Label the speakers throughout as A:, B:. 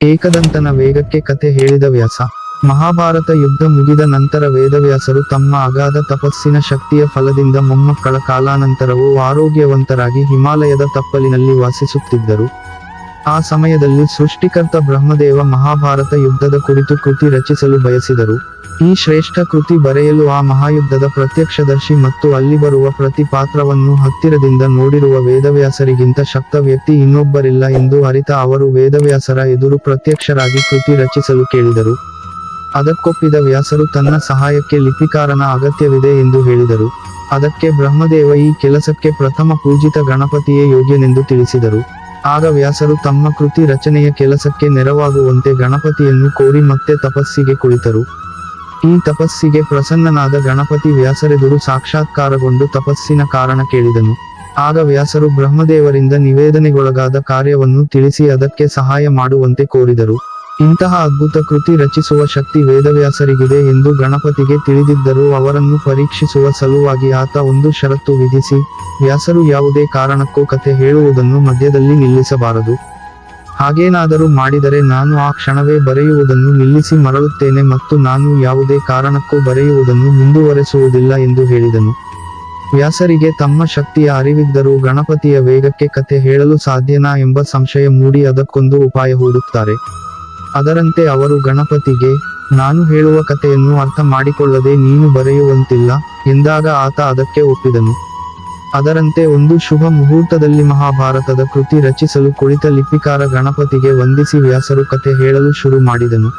A: ಏಕದಂತನ ವೇಗಕ್ಕೆ ಕತೆ ಹೇಳಿದ ವ್ಯಾಸ. ಮಹಾಭಾರತ ಯುದ್ಧ ಮುಗಿದ ನಂತರ ವೇದವ್ಯಾಸರು ತಮ್ಮ ಅಗಾಧ ತಪಸ್ಸಿನ ಶಕ್ತಿಯ ಫಲದಿಂದ ಮೊಮ್ಮಕ್ಕಳ ಕಾಲಾನಂತರವೂ ಆರೋಗ್ಯವಂತರಾಗಿ ಹಿಮಾಲಯದ ತಪ್ಪಲಿನಲ್ಲಿ ವಾಸಿಸುತ್ತಿದ್ದರು. ಆ ಸಮಯದಲ್ಲಿ ಸೃಷ್ಟಿಕರ್ತ ಬ್ರಹ್ಮದೇವ ಮಹಾಭಾರತ ಯುದ್ಧದ ಕುರಿತು ಕೃತಿ ರಚಿಸಲು ಬಯಸಿದರು. ಈ ಶ್ರೇಷ್ಠ ಕೃತಿ ಬರೆಯಲು ಆ ಮಹಾಯುದ್ಧದ ಪ್ರತ್ಯಕ್ಷದರ್ಶಿ ಮತ್ತು ಅಲ್ಲಿ ಬರುವ ಪ್ರತಿ ಪಾತ್ರವನ್ನು ಹತ್ತಿರದಿಂದ ನೋಡಿರುವ ವೇದವ್ಯಾಸರಿಗಿಂತ ಶಕ್ತ ವ್ಯಕ್ತಿ ಇನ್ನೊಬ್ಬರಿಲ್ಲ ಎಂದು ಅರಿತ ಅವರು ವೇದವ್ಯಾಸರ ಎದುರು ಪ್ರತ್ಯಕ್ಷರಾಗಿ ಕೃತಿ ರಚಿಸಲು ಕೇಳಿದರು. ಅದಕ್ಕೊಪ್ಪಿದ ವ್ಯಾಸರು ತನ್ನ ಸಹಾಯಕ್ಕೆ ಲಿಪಿಕಾರನ ಅಗತ್ಯವಿದೆ ಎಂದು ಹೇಳಿದರು. ಅದಕ್ಕೆ ಬ್ರಹ್ಮದೇವ ಈ ಕೆಲಸಕ್ಕೆ ಪ್ರಥಮ ಪೂಜಿತ ಗಣಪತಿಯೇ ಯೋಗ್ಯನೆಂದು ತಿಳಿಸಿದರು. ಆಗ ವ್ಯಾಸರು ತಮ್ಮ ಕೃತಿ ರಚನೆಯ ಕೆಲಸಕ್ಕೆ ನೆರವಾಗುವಂತೆ ಗಣಪತಿಯನ್ನು ಕೋರಿ ಮತ್ತೆ ತಪಸ್ಸಿಗೆ ಕುಳಿತರು. ಈ ತಪಸ್ಸಿಗೆ ಪ್ರಸನ್ನನಾದ ಗಣಪತಿ ವ್ಯಾಸರೆದುರು ಸಾಕ್ಷಾತ್ಕಾರಗೊಂಡು ತಪಸ್ಸಿನ ಕಾರಣ ಕೇಳಿದನು. ಆಗ ವ್ಯಾಸರು ಬ್ರಹ್ಮದೇವರಿಂದ ನಿವೇದನೆಗೊಳಗಾದ ಕಾರ್ಯವನ್ನು ತಿಳಿಸಿ ಅದಕ್ಕೆ ಸಹಾಯ ಮಾಡುವಂತೆ ಕೋರಿದರು. ಇಂತಹ ಅದ್ಭುತ ಕೃತಿ ರಚಿಸುವ ಶಕ್ತಿ ವೇದವ್ಯಾಸರಿಗಿದೆ ಎಂದು ಗಣಪತಿಗೆ ತಿಳಿದಿದ್ದರೂ ಅವರನ್ನು ಪರೀಕ್ಷಿಸುವ ಸಲುವಾಗಿ ಆತ ಒಂದು ಷರತ್ತು ವಿಧಿಸಿ, ವ್ಯಾಸರು ಯಾವುದೇ ಕಾರಣಕ್ಕೂ ಕತೆ ಹೇಳುವುದನ್ನು ಮಧ್ಯದಲ್ಲಿ ನಿಲ್ಲಿಸಬಾರದು. ಹಾಗೇನಾದರೂ ಮಾಡಿದರೆ ನಾನು ಆ ಕ್ಷಣವೇ ಬರೆಯುವುದನ್ನು ನಿಲ್ಲಿಸಿ ಮರಳುತ್ತೇನೆ ಮತ್ತು ನಾನು ಯಾವುದೇ ಕಾರಣಕ್ಕೂ ಬರೆಯುವುದನ್ನು ಮುಂದುವರೆಸುವುದಿಲ್ಲ ಎಂದು ಹೇಳಿದನು. ವ್ಯಾಸರಿಗೆ ತಮ್ಮ ಶಕ್ತಿಯ ಅರಿವಿದ್ದರೂ ಗಣಪತಿಯ ವೇಗಕ್ಕೆ ಕತೆ ಹೇಳಲು ಸಾಧ್ಯನಾ ಎಂಬ ಸಂಶಯ ಮೂಡಿ ಅದಕ್ಕೊಂದು ಉಪಾಯ ಹೂಡುತ್ತಾರೆ. ಅದರಂತೆ ಅವರು ಗಣಪತಿಗೆ, ನಾನು ಹೇಳುವ ಕಥೆಯನ್ನು ಅರ್ಥ ಮಾಡಿಕೊಳ್ಳದೆ ನೀನು ಬರೆಯುವಂತಿಲ್ಲ ಎಂದಾಗ ಆತ ಅದಕ್ಕೆ ಒಪ್ಪಿದನು. ಅದರಂತೆ ಒಂದು ಶುಭ ಮುಹೂರ್ತದಲ್ಲಿ ಮಹಾಭಾರತದ ಕೃತಿ ರಚಿಸಲು ಕುಳಿತ ಲಿಪಿಕಾರ ಗಣಪತಿಗೆ ವಂದಿಸಿ ವ್ಯಾಸರು ಕತೆ ಹೇಳಲು ಶುರು ಮಾಡಿದನು.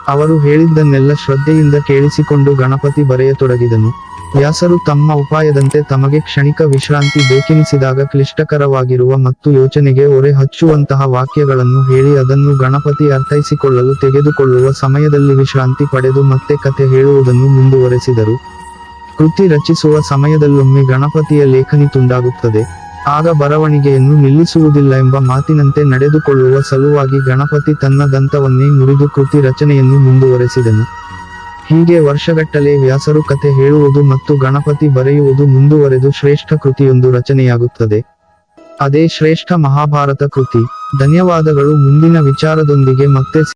A: ಅವರು ಹೇಳಿದ್ದನ್ನೆಲ್ಲ ಶ್ರದ್ಧೆಯಿಂದ ಕೇಳಿಸಿಕೊಂಡು ಗಣಪತಿ ಬರೆಯತೊಡಗಿದನು. ವ್ಯಾಸರು ತಮ್ಮ ಉಪಾಯದಂತೆ ತಮಗೆ ಕ್ಷಣಿಕ ವಿಶ್ರಾಂತಿ ಬೇಕೆನಿಸಿದಾಗ ಕ್ಲಿಷ್ಟಕರವಾಗಿರುವ ಮತ್ತು ಯೋಚನೆಗೆ ಒರೆ ಹಚ್ಚುವಂತಹ ವಾಕ್ಯಗಳನ್ನು ಹೇಳಿ ಅದನ್ನು ಗಣಪತಿ ಅರ್ಥೈಸಿಕೊಳ್ಳಲು ತೆಗೆದುಕೊಳ್ಳುವ ಸಮಯದಲ್ಲಿ ವಿಶ್ರಾಂತಿ ಪಡೆದು ಮತ್ತೆ ಕತೆ ಹೇಳುವುದನ್ನು ಮುಂದುವರೆಸಿದರು. ಕೃತಿ ರಚಿಸುವ ಸಮಯದಲ್ಲೊಮ್ಮೆ ಗಣಪತಿಯ ಲೇಖನಿ ತುಂಡಾಗುತ್ತದೆ. ಆಗ ಬರವಣಿಗೆಯನ್ನು ನಿಲ್ಲಿಸುವುದಿಲ್ಲ ಎಂಬ ಮಾತಿನಂತೆ ನಡೆದುಕೊಳ್ಳುವ ಸಲುವಾಗಿ ಗಣಪತಿ ತನ್ನ ದಂತವನ್ನೇ ಮುರಿದು ಕೃತಿ ರಚನೆಯನ್ನು ಮುಂದುವರೆಸಿದನು. ಹೀಗೆ ವರ್ಷಗಟ್ಟಲೆ ವ್ಯಾಸರು ಕತೆ ಹೇಳುವುದು ಮತ್ತು ಗಣಪತಿ ಬರೆಯುವುದು ಮುಂದುವರೆದು ಶ್ರೇಷ್ಠ ಕೃತಿಯೊಂದು ರಚನೆಯಾಗುತ್ತದೆ. ಅದೇ ಶ್ರೇಷ್ಠ ಮಹಾಭಾರತ ಕೃತಿ. ಧನ್ಯವಾದಗಳು. ಮುಂದಿನ ವಿಚಾರದೊಂದಿಗೆ ಮತ್ತೆ